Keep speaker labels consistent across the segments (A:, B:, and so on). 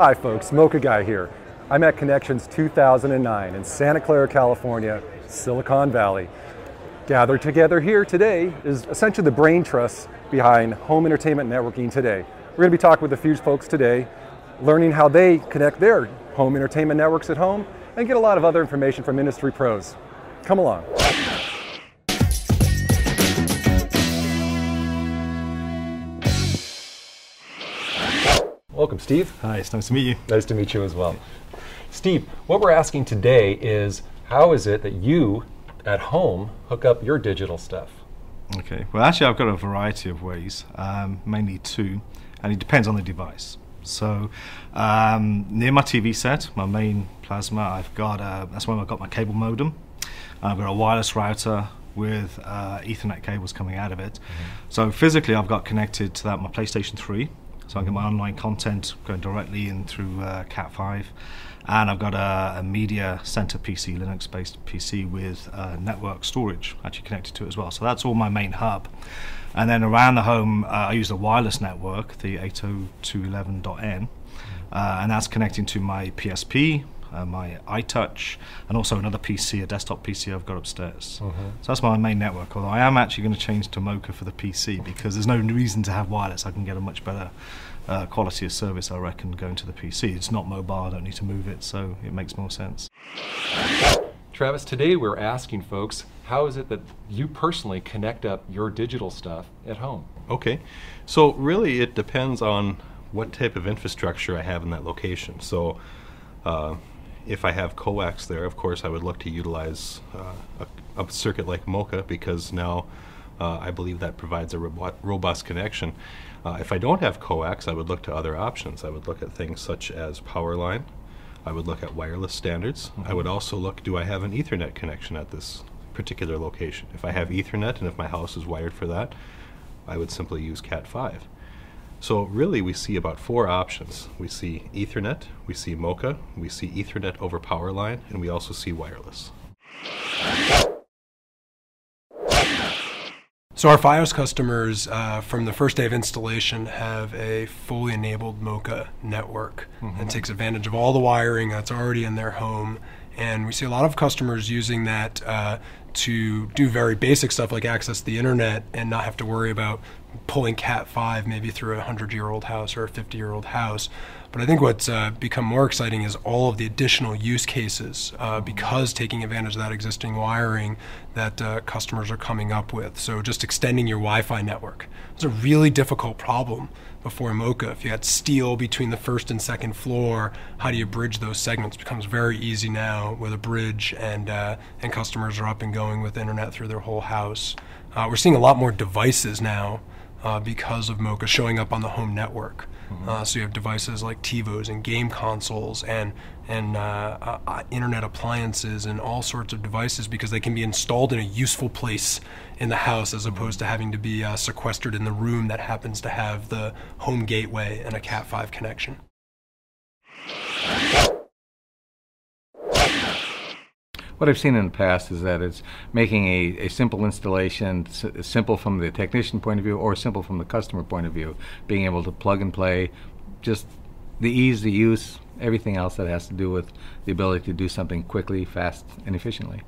A: Hi folks, MoCA Guy here. I'm at Connections 2009 in Santa Clara, California, Silicon Valley. Gathered together here today is essentially the brain trust behind home entertainment networking today. We're going to be talking with a few folks today, learning how they connect their home entertainment networks at home and get a lot of other information from industry pros. Come along. Welcome, Steve.
B: Hi, it's nice to meet you.
A: Nice to meet you as well. Steve, what we're asking today is how is it that you at home hook up your digital stuff?
B: Okay, well actually I've got a variety of ways, mainly two, and it depends on the device. So near my TV set, my main plasma, I've got, that's where I've got my cable modem. I've got a wireless router with Ethernet cables coming out of it. So physically I've got connected to that my PlayStation 3. So I get my online content going directly in through Cat5, and I've got a media center PC, Linux-based PC with network storage actually connected to it as well. So that's all my main hub. And then around the home, I use the wireless network, the 802.11.n, and that's connecting to my PSP, my iTouch, and also another PC, a desktop PC I've got upstairs. So that's my main network, although I am actually going to change to MoCA for the PC because there's no reason to have wireless. I can get a much better quality of service, I reckon, going to the PC. It's not mobile, I don't need to move it, so it makes more sense.
A: Travis, today we're asking folks, how is it that you personally connect up your digital stuff at home?
C: Okay, so really it depends on what type of infrastructure I have in that location. So if I have coax there, of course I would look to utilize a circuit like MoCA because now I believe that provides a robust connection. If I don't have coax, I would look to other options. I would look at things such as power line. I would look at wireless standards. I would also look, do I have an Ethernet connection at this particular location? If I have Ethernet and if my house is wired for that, I would simply use Cat5. So really we see about four options. We see Ethernet, we see MoCA, we see Ethernet over power line, and we also see wireless.
D: So our FiOS customers from the first day of installation have a fully enabled MoCA network that takes advantage of all the wiring that's already in their home. And we see a lot of customers using that to do very basic stuff like access the internet and not have to worry about pulling Cat5 maybe through a 100-year-old house or a 50-year-old house. But I think what's become more exciting is all of the additional use cases because taking advantage of that existing wiring that customers are coming up with. So just extending your Wi-Fi network. It's a really difficult problem before MoCA. If you had steel between the first and second floor, how do you bridge those segments? It becomes very easy now with a bridge, and customers are up and going with internet through their whole house. We're seeing a lot more devices now because of MoCA showing up on the home network. So you have devices like TiVos and game consoles and internet appliances and all sorts of devices because they can be installed in a useful place in the house as opposed to having to be sequestered in the room that happens to have the home gateway and a Cat5 connection.
E: What I've seen in the past is that it's making a simple installation, simple from the technician point of view or simple from the customer point of view, being able to plug and play, just the ease, the use, everything else that has to do with the ability to do something quickly, fast, and efficiently.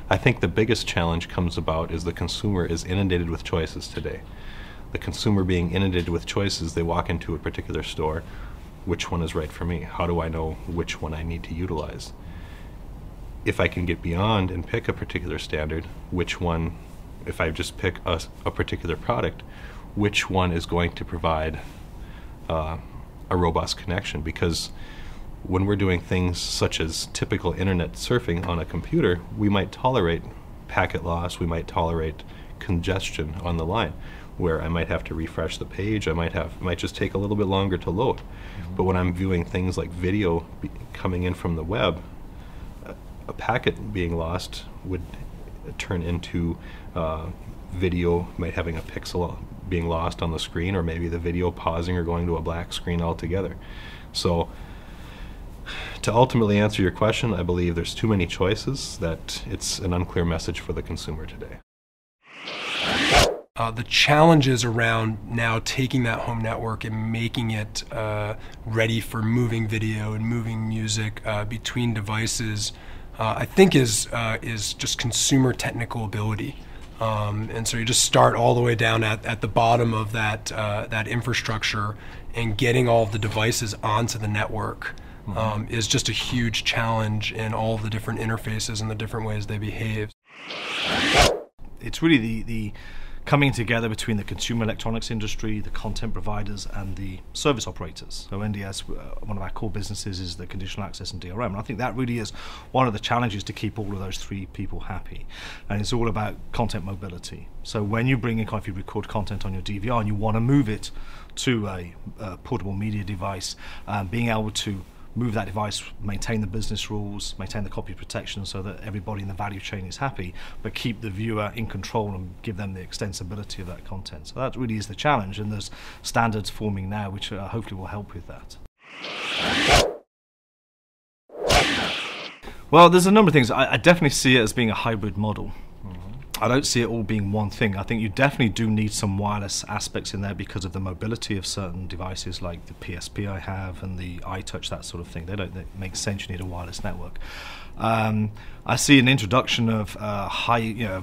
C: I think the biggest challenge comes about is the consumer is inundated with choices today. The consumer being inundated with choices, they walk into a particular store, which one is right for me? How do I know which one I need to utilize? If I can get beyond and pick a particular standard, which one, if I just pick a particular product, which one is going to provide a robust connection? Because when we're doing things such as typical internet surfing on a computer, we might tolerate packet loss, we might tolerate congestion on the line, where I might have to refresh the page, it might just take a little bit longer to load. But when I'm viewing things like video coming in from the web, a packet being lost would turn into video having a pixel being lost on the screen, or maybe the video pausing or going to a black screen altogether. So to ultimately answer your question, I believe there's too many choices that it's an unclear message for the consumer today.
D: The challenges around now taking that home network and making it ready for moving video and moving music between devices, I think is just consumer technical ability. And so you just start all the way down at the bottom of that infrastructure, and getting all of the devices onto the network is just a huge challenge in all of the different interfaces and the different ways they behave.
B: It's really the coming together between the consumer electronics industry, the content providers, and the service operators. So NDS, one of our core businesses is the conditional access and DRM, and I think that really is one of the challenges to keep all of those three people happy. And it's all about content mobility. So when you bring in, if you record content on your DVR and you want to move it to a portable media device, being able to move that device, maintain the business rules, maintain the copy protection so that everybody in the value chain is happy, but keep the viewer in control and give them the extensibility of that content. So that really is the challenge, and there's standards forming now which hopefully will help with that. Well, there's a number of things. I definitely see it as being a hybrid model. I don't see it all being one thing. I think you definitely do need some wireless aspects in there because of the mobility of certain devices like the PSP I have and the iTouch, that sort of thing. They make sense. You need a wireless network. I see an introduction of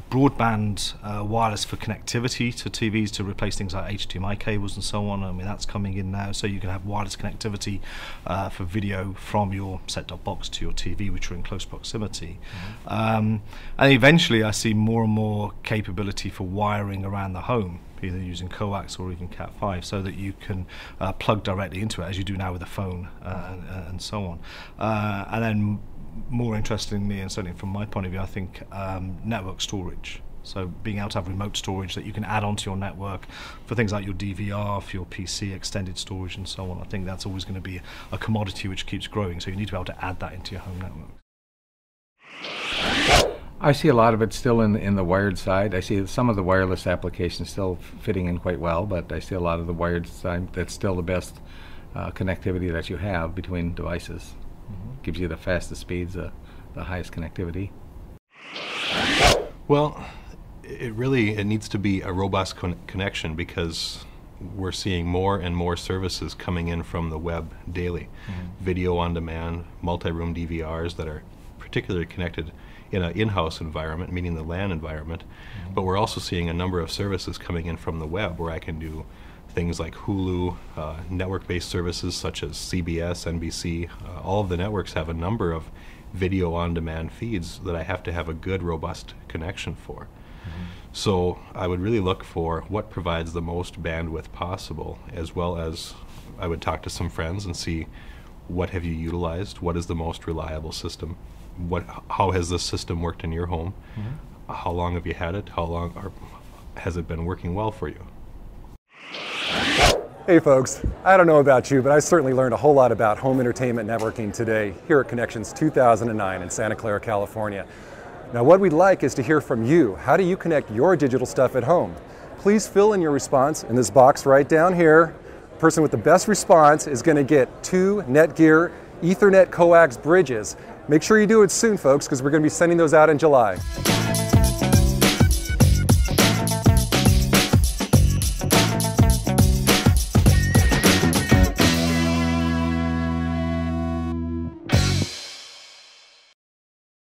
B: broadband wireless for connectivity to TVs to replace things like HDMI cables and so on. I mean, that's coming in now, so you can have wireless connectivity for video from your set-top box to your TV, which are in close proximity. And eventually I see more and more capability for wiring around the home, either using coax or even Cat5, so that you can plug directly into it, as you do now with a phone and so on. And then more interestingly, and certainly from my point of view, I think network storage. So being able to have remote storage that you can add onto your network for things like your DVR, for your PC, extended storage and so on. I think that's always going to be a commodity which keeps growing, so you need to be able to add that into your home network.
E: I see a lot of it still in the wired side. I see some of the wireless applications still fitting in quite well, but I see a lot of the wired side that's still the best connectivity that you have between devices. Gives you the fastest speeds, the highest connectivity.
C: Well, it needs to be a robust connection, because we're seeing more and more services coming in from the web daily. Video on demand, multi-room DVRs that are particularly connected in an in-house environment, meaning the LAN environment. But we're also seeing a number of services coming in from the web where I can do things like Hulu, network-based services such as CBS, NBC. All of the networks have a number of video-on-demand feeds that I have to have a good, robust connection for. So I would really look for what provides the most bandwidth possible, as well as I would talk to some friends and see what have you utilized, what is the most reliable system, how has this system worked in your home, how long have you had it, how long has it been working well for you.
A: Hey folks, I don't know about you, but I certainly learned a whole lot about home entertainment networking today here at Connections 2009 in Santa Clara, California. Now what we'd like is to hear from you. How do you connect your digital stuff at home? Please fill in your response in this box right down here. The person with the best response is going to get 2 Netgear Ethernet coax bridges. Make sure you do it soon, folks, because we're going to be sending those out in July.